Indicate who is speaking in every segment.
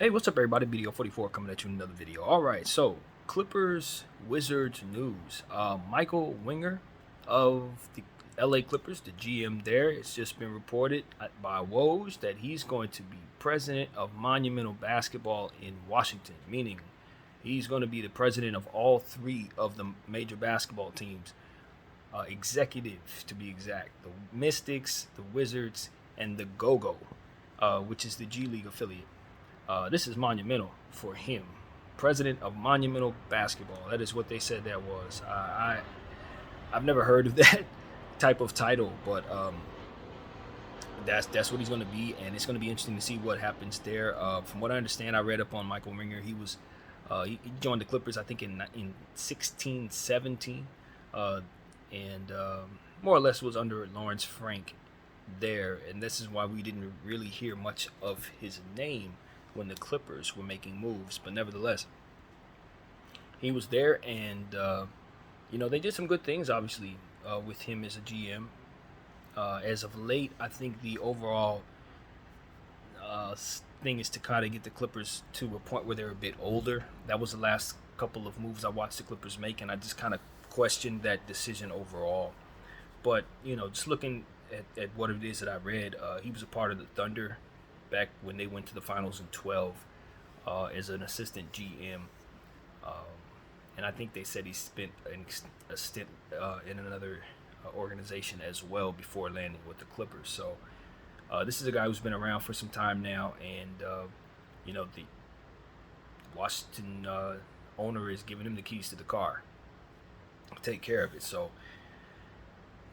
Speaker 1: Hey, what's up, everybody? BDO 44 coming at you in another video. All right, so Clippers Wizards news. Michael Winger of the LA Clippers, the GM there, it's just been reported by Woj that he's going to be president of Monumental Basketball in Washington, meaning he's going to be the president of all three of the major basketball teams, executive to be exact: the Mystics, the Wizards, and the Go-Go, which is the G League affiliate. This is monumental for him. President of Monumental Basketball. That is what they said that was. I've never heard of that type of title, but that's what he's going to be, and it's going to be interesting to see what happens there. From what I understand, I read up on Michael Winger. He joined the Clippers, I think, in 16, 17, and more or less was under Lawrence Frank there, and this is why we didn't really hear much of his name when the Clippers were making moves. But nevertheless, he was there, and they did some good things, obviously, with him as a GM. As of late, I think the overall thing is to kind of get the Clippers to a point where they're a bit older. That was the last couple of moves I watched the Clippers make, and I just kind of questioned that decision overall. But, just looking at what it is that I read, he was a part of the Thunder back when they went to the finals in 12 as an assistant GM. And I think they said he spent a stint in another organization as well before landing with the Clippers. So this is a guy who's been around for some time now, and the Washington owner is giving him the keys to the car. Take care of it. So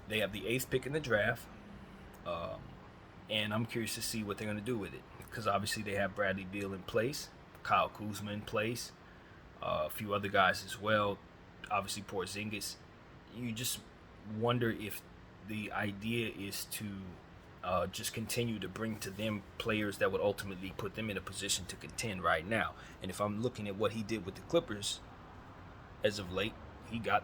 Speaker 1: they have the 8th pick in the draft. And I'm curious to see what they're going to do with it, because obviously they have Bradley Beal in place, Kyle Kuzma in place, a few other guys as well, obviously Porzingis. You just wonder if the idea is to just continue to bring to them players that would ultimately put them in a position to contend right now. And if I'm looking at what he did with the Clippers as of late, he got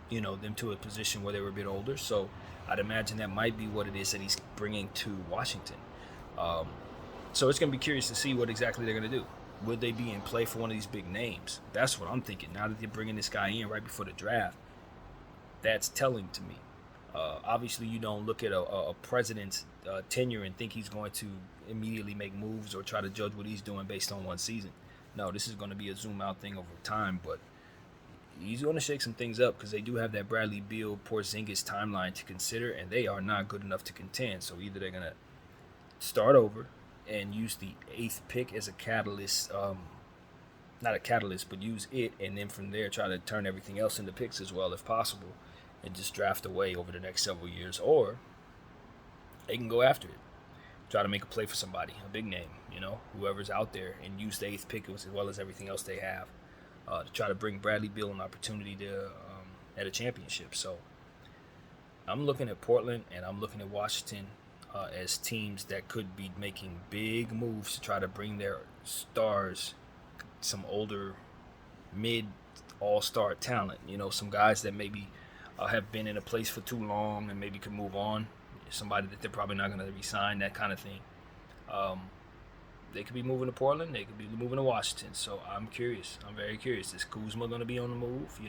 Speaker 1: them to a position where they were a bit older. So I'd imagine that might be what it is that he's bringing to Washington. So it's going to be curious to see what exactly they're going to do. Would they be in play for one of these big names? That's what I'm thinking. Now that they're bringing this guy in right before the draft, that's telling to me. Obviously, you don't look at a president's tenure and think he's going to immediately make moves or try to judge what he's doing based on one season. No, this is going to be a zoom-out thing over time, but he's going to shake some things up because they do have that Bradley Beal, Porzingis timeline to consider, and they are not good enough to contend. So either they're going to start over and use the 8th pick as a catalyst, not a catalyst, but use it, and then from there try to turn everything else into picks as well if possible, and just draft away over the next several years. Or they can go after it, try to make a play for somebody, a big name, whoever's out there, and use the 8th pick as well as everything else they have. To try to bring Bradley Beal an opportunity to at a championship. So I'm looking at Portland and I'm looking at Washington as teams that could be making big moves to try to bring their stars, some older mid all-star talent, some guys that maybe have been in a place for too long and maybe could move on, somebody that they're probably not going to re-sign, that kind of thing. They could be moving to Portland. They could be moving to Washington. So I'm curious. I'm very curious. Is Kuzma going to be on the move?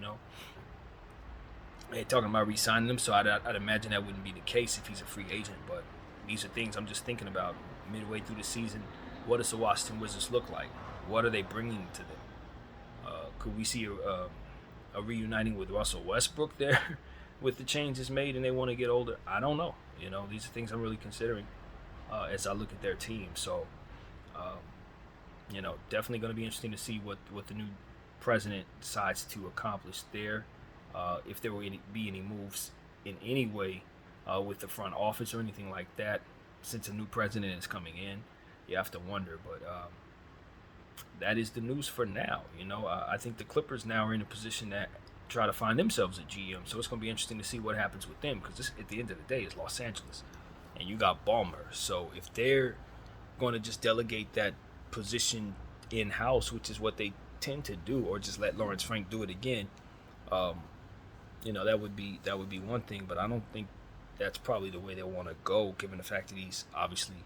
Speaker 1: They're talking about re-signing him, so I'd imagine that wouldn't be the case if he's a free agent. But these are things I'm just thinking about midway through the season. What does the Washington Wizards look like? What are they bringing to them? Could we see a reuniting with Russell Westbrook there with the changes made and they want to get older? I don't know. These are things I'm really considering as I look at their team. So definitely going to be interesting to see what the new president decides to accomplish there. If there will be any moves in any way with the front office or anything like that, since a new president is coming in, you have to wonder. But that is the news for now. I think the Clippers now are in a position that try to find themselves a GM. So it's going to be interesting to see what happens with them, because at the end of the day, it's Los Angeles, and you got Ballmer. So if they're going to just delegate that position in-house, which is what they tend to do, or just let Lawrence Frank do it again, that would be one thing. But I don't think that's probably the way they want to go, given the fact that he's obviously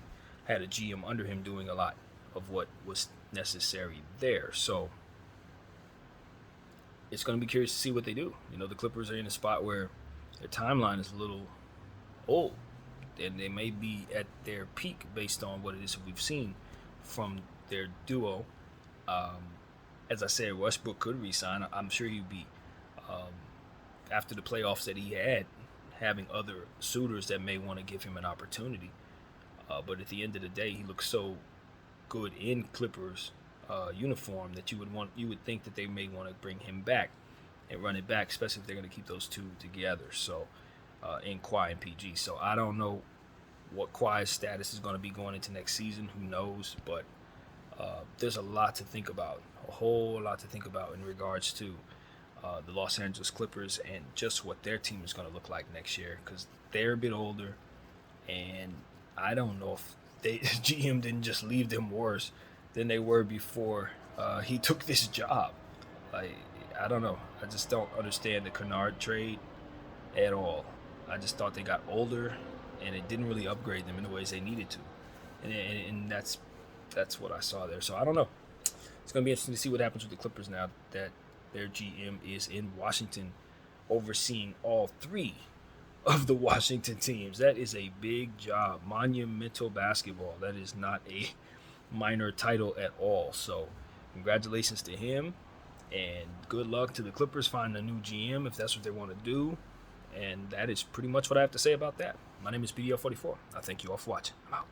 Speaker 1: had a GM under him doing a lot of what was necessary there. So it's going to be curious to see what they do. The Clippers are in a spot where their timeline is a little old, and they may be at their peak based on what it is that we've seen from their duo. Um, as I said, Westbrook could resign. I'm sure he'd be, um, after the playoffs that he had, having other suitors that may want to give him an opportunity. But at the end of the day, he looks so good in Clippers uniform that you would think that they may want to bring him back and run it back, especially if they're going to keep those two together. So in Kawhi and PG. So I don't know what Kawhi's status is going to be going into next season. Who knows? But there's a lot to think about, a whole lot to think about in regards to the Los Angeles Clippers and just what their team is going to look like next year, because they're a bit older, and I don't know if GM didn't just leave them worse than they were before he took this job. Like, I don't know. I just don't understand the Kennard trade at all. I just thought they got older, and it didn't really upgrade them in the ways they needed to, and that's what I saw there. So I don't know. It's going to be interesting to see what happens with the Clippers now that their GM is in Washington, overseeing all three of the Washington teams. That is a big job. Monumental basketball. That is not a minor title at all. So congratulations to him, and good luck to the Clippers finding a new GM if that's what they want to do. And that is pretty much what I have to say about that. My name is BDL44. I thank you all for watching. I'm out.